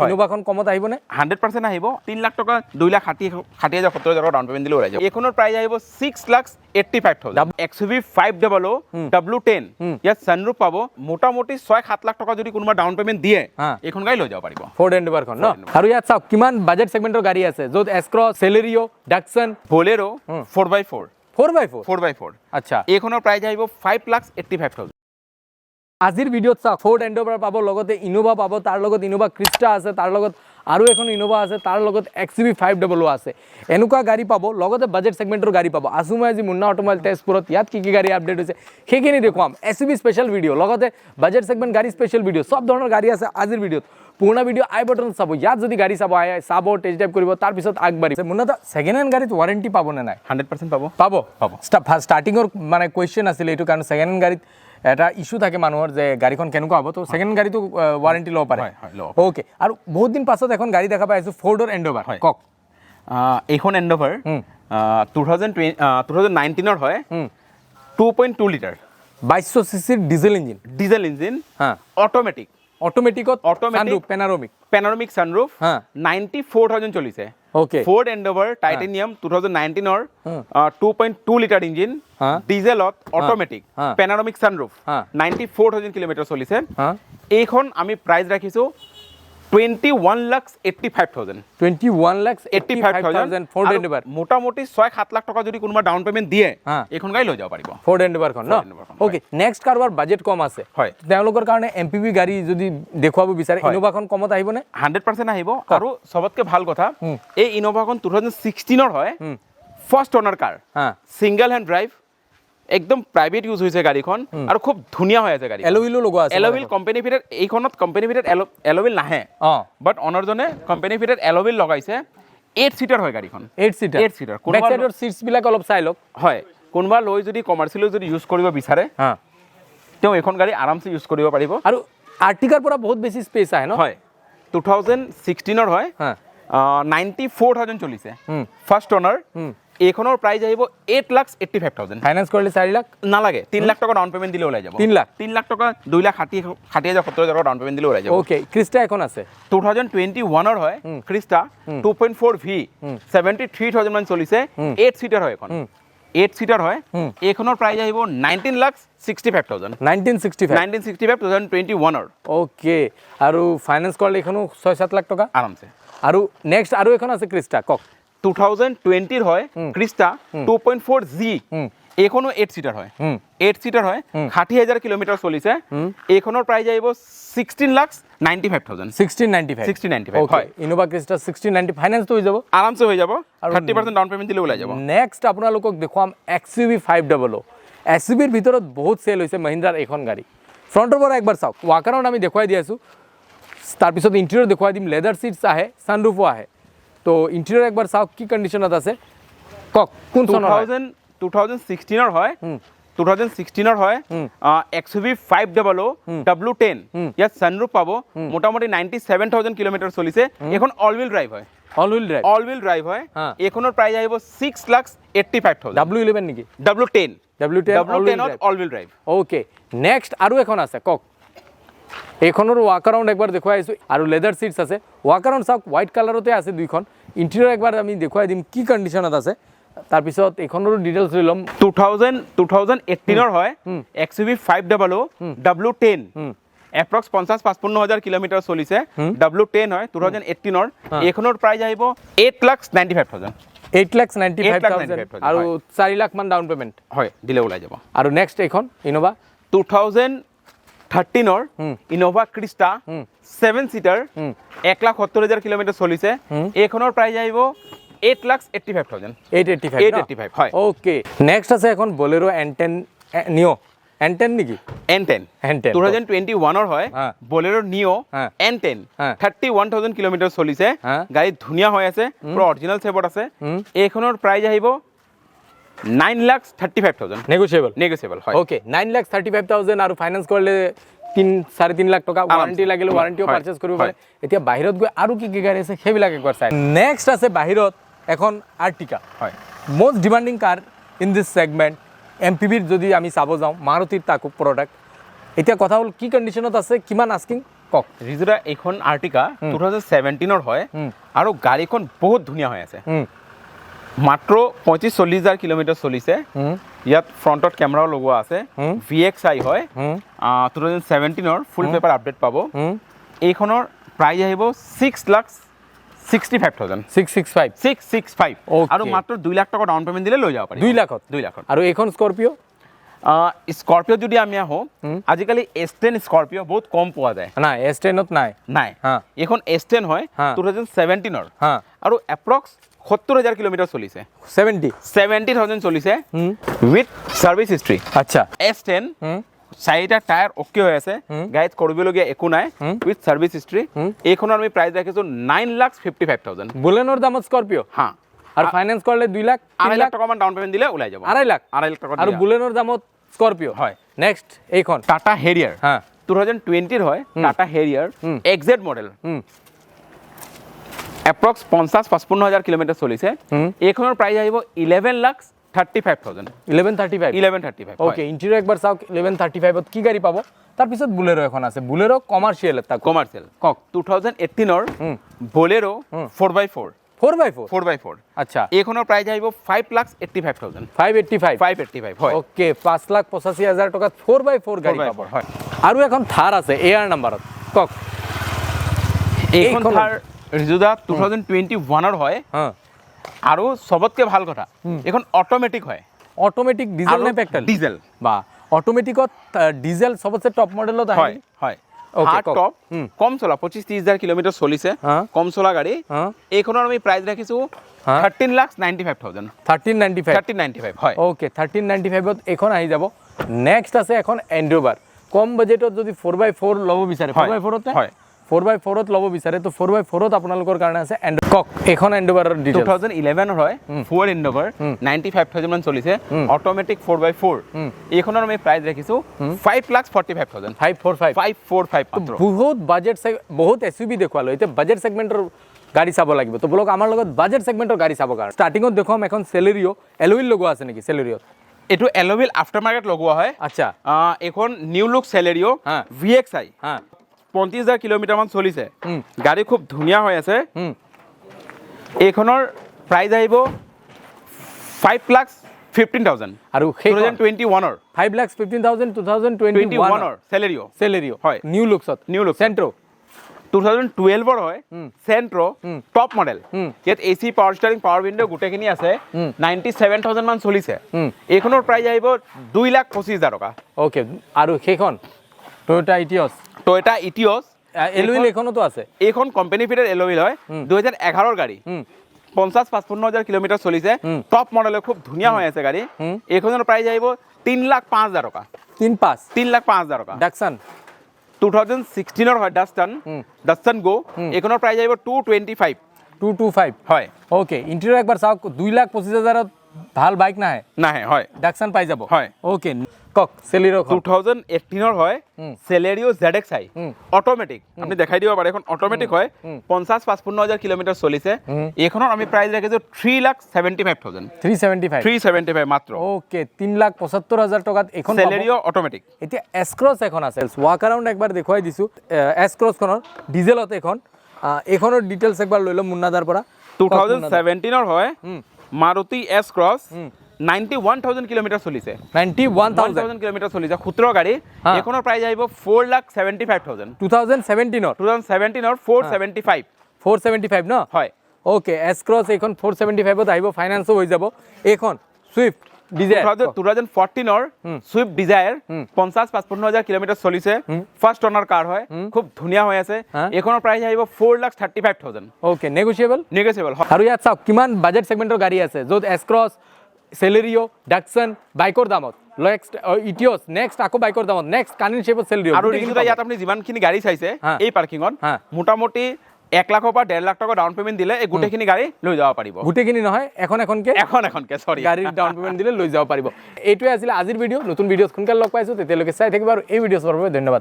ইনোভাখন কমত আহিব নে 100% আহিব 3 লাখ টকা 2 লাখ 60,000 ডাউন পেমেন্ট দিলে ওলাই যাব এখনৰ প্ৰাইস আহিব 6,85,000 XUV 500 W10 ইয়াত সানৰুফ পাব মোটামুটি 6-7 লাখ টকা যদি কোনোবা ডাউন পেমেন্ট দিয়ে এখন গাড়ী লৈ যাব পাৰিব ফোৰ্ড এন্ডেভাৰ খন ন আৰু ইয়াত চাওক কিমান বাজেট সেগমেন্টৰ গাড়ী আছে য'ত S-Cross Celerio Datsun Bolero 4x4 4x4 আচ্ছা এখনৰ প্ৰাইস আহিব 5,85,000 আজিৰ ভিডিঅ'ত চাওক ফোৰ্ড এন্ডেভাৰ পাব লগতে ইনোভা পাব তাৰ লগত ইনোভা ক্ৰিষ্টা আছে তাৰ লগত আৰু এখন ইনোভা আছে তাৰ লগত XUV 500 আছে এনেকুৱা গাড়ী পাব লগতে বাজেট সেগমেন্টৰ গাড়ী পাব আসুমে আজি মুন্না অটোমোবাইল তেজপুৰত ইয়াত কি গাড়ী আপডেট হৈছে সেইখিনি দেখুৱাম SUV স্পেশাল ভিডিঅ' লগতে বাজেট সেগমেন্ট গাড়ী স্পেশাল ভিডিঅ' সব ধৰণৰ গাড়ী আছে আজিৰ ভিডিঅ'ত পুৰণা ভিডিঅ' আই বটনত চাব ইয়াত যদি গাড়ী চাব আহে চাব টেষ্ট ড্ৰাইভ কৰিব তাৰ পিছত আগবাঢ়ি মুন্না দা সেকেন্ড হ্যান্ড গাড়ীত ওয়াৰেন্টি পাব নে নাই 100% পাব পাব পাব স্টাৰ্টিংৰ মানে কোৱেশ্চন আছিল এইটো কাৰণ সেকেন্ড হ্যান্ড গাড়ীত এটা ইস্যু থাকে মানুহৰ যে গাড়ীখন কেনেকুৱা হ'ব তো সেকেন্ড গাড়ীটো ওয়াৰেন্টি ল'ব পাৰে ওকে আৰু বহুত দিন পাছত এখন গাড়ী দেখা পাইছো ফোৰ্ডৰ এন্ডেভাৰ কক এইখন এন্ডেভাৰ 2019 হয় 2.2 লিটাৰ 2200 সিসিৰ ডিজেল ইঞ্জিন হ্যাঁ অটোমেটিকত সানৰুফ পেনারোমিক সানরুফ 94,000 চলিছে ওকে ফোর্ড এন্ডেভার টাইটেনিয়াম 2019 এর 2.2 লিটার ইঞ্জিন ডিজেলত অটোমেটিক পেনারোমিক সানরুফ 94,000 কিলোমিটার চলিছে এইখন আমি প্রাইস রাখিছো 21,85,000 ফোর্ড এন্ডেভার মোটামুটি 6-7 লাখ টাকা যদি কোনোবা ডাউন পেমেন্ট দিয়ে এখন গাড়ী লৈ যাব পাৰিব ফোৰ্ড এন্ডেভাৰ খন ন ওকে নেক্সট কাৰোবাৰ বাজেট কম আছে হয় তেওঁলোকৰ কাৰণে এমপিভি গাড়ী যদি দেখুৱাব বিচাৰে ইনোভাখন কমত আহিব নে 100% আহিব আৰু সবতকে ভাল কথা এই ইনোভাখন 2016 ৰ হয় ফাৰ্স্ট ওনাৰ কাৰ সিঙ্গেল হ্যান্ড ড্ৰাইভ একদম প্ৰাইভেট ইউজ হৈছে গাড়ীখন আৰু খুব ধুনিয়া হৈ আছে গাড়ী এলোউইলো লগোৱা আছে এলোউইল কোম্পানী ফিটেড এইখনত কোম্পানী ফিটেড এলোউইল নাহে বাট অনাৰজনে কোম্পানী ফিটেড এলোউইল লগাইছে 8 সিটাৰ হয় গাড়ীখন 8 সিটাৰ বেক সাইডৰ সিটস বিলাক অলপ চাই লওক হয় কোনবা লৈ যদি কমাৰ্চিয়েল যদি ইউজ কৰিব বিচাৰে তেও এখন গাড়ী আৰামছে ইউজ কৰিব পাৰিব আৰু আৰ্টিকাৰ পৰা বহুত বেছি স্পেচ আহে ন হয় 2016 ৰ হয় 94,000 চলিছে ফাৰ্স্ট ওনাৰ এইখনৰ প্ৰাইস আহিব 8,85,000 ফাইনান্স কৰিলে 4 লাখ নালাগে 3 লাখ টাকা ডাউন পেমেন্ট দিলে ওলাই যাব 3 লাখ টাকা 2 লাখ 60,000 ডাউন পেমেন্ট দিলে ওলাই যাব ওকে ক্রিস্টা এখন আছে 2021 ৰ হয় ক্ৰিস্টা 2.4 ভি 73,000 মান চলিছে 8 সিটাৰ হয় এখন 8 সিটাৰ হয় এইখনৰ প্ৰাইস আহিব 19,65,000 2021 ৰ ওকে আৰু ফাইনান্স কৰিলে এখনো 6-7 লাখ টাকা আৰামছে আৰু নেক্সট আৰু এখন আছে ক্ৰিস্টা কক 2020 ৰ হয় ক্ৰিস্টা 2.4 জি এইখনো 8 সিটাৰ হয় 8 সিটাৰ হয় 60,000 কিলোমিটাৰ চলিছে এইখনৰ প্ৰাইস আহিব 16,95,000 1695 হয় ইনোভা ক্ৰিস্টা 1690 ফাইনান্স তো হৈ যাব আৰামছে হৈ যাব 30% ডাউন পেমেন্ট দিলে ওলাই যাব নেক্সট আপোনালোকক দেখুৱাম XUV 500 SUV ৰ ভিতৰত বহুত সেল হৈছে মহিন্দ্ৰাৰ এখন গাড়ী ফ্ৰণ্টৰ পৰা একবাৰ চাওক ৱাকাৰাউণ্ড আমি দেখুৱাই দি আছো তাৰ পিছত ইন্টেৰিয়ৰ দেখুৱাই দিম লেদাৰ সিটস আহে সানৰুফো আহে তো ইন্টেৰিয়ৰ একবাৰ চাওক কি কন্ডিশনত আছে কক কোন চনৰ 2016 ৰ হয় 2016 ৰ হয় XUV 500 W10 ইয়াত সানৰুফ পাব মোটামুটি 97,000 কিলোমিটাৰ চলিছে এখন অল হুইল ড্ৰাইভ হয় অল হুইল ড্ৰাইভ হয় এখনৰ প্ৰাইস আহিব 6,85,000 W11 নেকি W10 all wheel drive okay next আৰু এখন আছে কক এইখনৰ ৱাকাৰাউণ্ড একবাৰ দেখুৱাই আছো আৰু লেদাৰ সিটস আছে ৱাকাৰাউণ্ড চাওক হোৱাইট কালাৰতে আছে দুইখন ইন্টেৰিয়ৰ একবাৰ আমি দেখুৱাই দিম কি কন্ডিশনত আছে তাৰ পিছত এইখনৰ ডিটেইলছ লৈ লম 2018 ৰ হয় XUV 500 W10 এপ্ৰক্স 50-55,000 কিলোমিটাৰ চলিছে W10 হয় 2018 ৰ এইখনৰ প্ৰাইস আহিব 8,95,000 8,95,000 আৰু 4 লাখ মান ডাউন পেমেন্ট হয় দিলে ওলাই যাব আৰু নেক্সট এইখন ইনোভা 2013 ৰ ইনোভা ক্ৰিস্টা 7 সিটাৰ 1,70,000 কিলোমিটাৰ চলিছে এইখনৰ প্রাইস আহিব 8,85,000 885 হয় ওকে নেক্সট আছে এখন বলেৰো N10 নিও N10 নেকি N10 2021 ৰ হয় বলেৰো নিও N10 31,000 কিলোমিটাৰ চলিছে গাড়ী ধুনিয়া হৈ আছে পুৰা অৰিজিনাল সেবত আছে এইখনৰ প্রাইস আহিব 9,35,000 নেগোশিয়েবল হয় ওকে 9,35,000 আৰু ফাইনান্স কৰিলে 3-3.5 লাখ টাকা ওয়াৰেন্টি লাগিলে ওয়াৰেন্টিও পাৰচেজ কৰিব পাৰে এতিয়া বাহিৰত গৈ আৰু কি কি গাড়ী আছে সেইবিলাক একবাৰ চাই নেক্সট আছে বাহিৰত এখন আৰ্টিকা হয় most demanding car in this segment এমপিভিৰ যদি আমি চাব যাওঁ মাৰুতিৰ তাকো প্ৰডাক্ট এতিয়া কথা হল কি কন্ডিশনত আছে কিমান আস্কিং কক ৰিজুদা এইখন আৰ্টিকা 2017 হয় আৰু গাড়ীখন বহুত ধুনীয়া হৈ আছে মাত্ৰ 35-40,000 কিলোমিটাৰ চলিছে ইয়াত ফ্ৰণ্টত কেমেৰাও লগোৱা আছে VXI হয় 2017 ফুল পেপাৰ আপডেট পাব এইখনৰ প্ৰাইচ আহিব 6,65,000 665 আৰু মাত্ৰ 2 লাখ টকা ডাউন পেমেন্ট দিলে লৈ যাব পাৰি 2 লাখত আৰু এইখন স্কৰপিঅ স্কৰপিঅ যদি আমি আহো আজিকালি S10 স্কৰপিঅ বহুত কম পোৱা যায় না S10 ত নাই এইখন S10 হয় 2017 আৰু এপ্ৰক্স 70,000 কিলোমিটাৰ চলিছে 70,000 চলিছে উইথ সাৰ্ভিস হিস্ট্ৰি আচ্ছা S10 চাৰিটা টায়াৰ ওকে হৈ আছে গাইড কৰিবলগীয়া একো নাই উইথ সাৰ্ভিস হিস্ট্ৰি এইখনৰ আমি প্ৰাইস ৰাখিছো 9,55,000 বুলেনোৰ দামত স্কৰপিঅ আৰু ফাইনান্স কৰিলে 2 লাখ 2.5 লাখ টকা মান ডাউন পেমেন্ট দিলে ওলাই যাব 2.5 লাখ টকা আৰু বুলেনোৰ দামত স্কৰপিঅ হয় নেক্সট এইখন টাটা হেৰিয়াৰ 2020 হয় টাটা হেৰিয়াৰ এক্সজেড মডেল এপ্ৰক্স 50-55,000 কিলোমিটাৰ চলিছে এইখনৰ প্ৰাইস আহিব 11,35,000 11,35 ওকে ইন্টেৰিয়ৰ একবাৰ চাওক 11,35 ত কি গাড়ী পাব তাৰ পিছত বুলেৰো এখন আছে বুলেৰো কমাৰ্শিয়াল এটা কমাৰ্শিয়াল কক 2018 ৰ বুলেৰো 4x4 আচ্ছা এইখনৰ প্ৰাইস আহিব 5,85,000 585 হয় ওকে 5,85,000 টকাত 4x4 গাড়ী পাব হয় আৰু এখন থাৰ আছে এয়াৰ নাম্বাৰত কক এইখন থাৰ ৰিজুদা 2021 ৰ হয় আৰু সবতকে ভাল কথা এখন অটোমেটিক হয় অটোমেটিক ডিজেল নে পেট্ৰল ডিজেল বা অটোমেটিকত ডিজেল সবতছে টপ মডেলত হয় হয় হার্ড টপ কম চলা 25-30,000 কিলোমিটার চলিছে কম চলা গাড়ী এইখনৰ আমি প্ৰাইস ৰাখিছো 13,95,000 হয় ওকে 13,95 ত এখন আহি যাব নেক্সট আছে এখন এন্ডোভাৰ কম বাজেটত যদি 4x4 ল'ব বিচাৰে 4x4 তে হয় 4x4 ত ল'ব বিচাৰে তো 4x4 ত আপোনালোকৰ কাৰণে আছে কক এখন এন্ডোভাৰৰ ডিটেইলছ 2011 হয় 4 এন্ডোভাৰ 95,000 মান চলিছে অটোমেটিক 4x4 এইখনৰ আমি প্ৰাইস ৰাখিছো 5,45,000 545 মাত্ৰ বহুত বাজেট বহুত এসইউভি দেখুৱালো এতিয়া বাজেট সেগমেন্টৰ গাড়ী চাব লাগিব তো বলক আমাৰ লগত বাজেট সেগমেন্টৰ গাড়ী চাব কাৰণে স্টাৰ্টিংত দেখুৱাম এখন সেলেৰিও এলউইল লগোৱা আছে নেকি সেলেৰিও এটো এলউইল আফটাৰ মাৰ্কেট লগোৱা হয় আচ্ছা এখন নিউ লুক সেলেৰিও VXI 35,000 কিলোমিটাৰ মান চলিছে গাড়ী খুব ধুনীয়া হৈ আছে এইখনৰ প্ৰাইস আহিব 5,15,000 আৰু 2021 ৰ 5,15,000 2021 ৰ সেলেৰিও হয় নিউ লুক সেন্ট্ৰো 2012 ৰ হয় সেন্ট্ৰো টপ মডেল ইয়াত AC power steering power window গুটেখিনি আছে 97,000 মান চলিছে এইখনৰ প্ৰাইস আহিব 2,25,000 টকা ওকে আৰু সেইখন টয়োটা ইটিঅস এলউইল এখনতো আছে এইখন কোম্পানি ফিটেড এলউইল হয় 2011 ৰ গাড়ী 50-55,000 কিলোমিটাৰ চলিছে টপ মডেলৰ খুব ধুনীয়া হৈ আছে গাড়ী এইখনৰ প্ৰাইস আহিব 3,05,000 টকা 3,05,000 টকা ডাকসন 2016 ৰ হয় ডাকসন গো এইখনৰ প্ৰাইস আহিব 225 হয় ওকে ইন্টেৰিয়ৰ একবাৰ চাওক 2,25,000 ত ভাল বাইক নাহে হয় ডাকসন পাই যাব হয় ওকে কক সেলেৰিও 2018 ৰ হয় সেলেৰিও ZXI অটোমেটিক আপুনি দেখাই দিব পাৰে এখন অটোমেটিক হয় 50-55,000 কিলোমিটাৰ চলিছে এইখনৰ আমি প্ৰাইস ৰাখিছো 3,75,000 375 মাত্ৰ ওকে 3,75,000 টকাত এখন সেলেৰিও অটোমেটিক এতিয়া S-Cross এখন আছে ওয়াক अराउंड একবাৰ দেখুৱাই দিছো S-Cross খনৰ ডিজেলত এখনৰ ডিটেইলছ একবাৰ লৈ লম মুন্নাদাৰ পৰা 2017 ৰ হয় Maruti S-Cross 91,000 কিলোমিটাৰ চলিছে 91,000 কিলোমিটাৰ চলিছে 17 গাড়ী এখনৰ প্ৰাইস আহিব 4,75,000 2017 ৰ 475 ন হয় ওকে S-Cross এখন 475 ত আহিব ফাইনান্সও হৈ যাব এখন সুইফট ডিজায়াৰ 2014 ৰ সুইফট ডিজায়াৰ 50-55,000 কিলোমিটাৰ চলিছে ফাৰ্স্ট ওনাৰ কাৰ হয় খুব ধুনীয়া হৈ আছে এখনৰ প্ৰাইস আহিব 4,35,000 ওকে নেগোশিয়েবল আৰু ইয়াত চাওক কিমান বাজেট সেগমেন্টৰ গাড়ী আছে য'ত S-Cross সেলেৰিও ডাকসন বাইকৰ দামত নেক্সট ইটিঅস নেক্সট আকৌ বাইকৰ দামত নেক্সট কানিন শেপত সেলেৰিও আৰু ইয়াত আপুনি যিমানখিনি গাড়ী চাইছে এই পাৰ্কিংত মোটামুটি 1 লাখৰ পৰা 1.5 লাখ টকা ডাউন পেমেন্ট দিলে এই গুটেখিনি গাড়ী লৈ যাব পাৰিব গুটেখিনি নহয় এখনকে সৰি গাড়ীৰ ডাউন পেমেন্ট দিলে লৈ যাব পাৰিব এইটোৱে আছিল আজিৰ ভিডিও নতুন ভিডিওছ সোনকালে লগ পাইছো তেতিয়ালৈকে চাই থাকিব আৰু এই ভিডিওছ বাবে ধন্যবাদ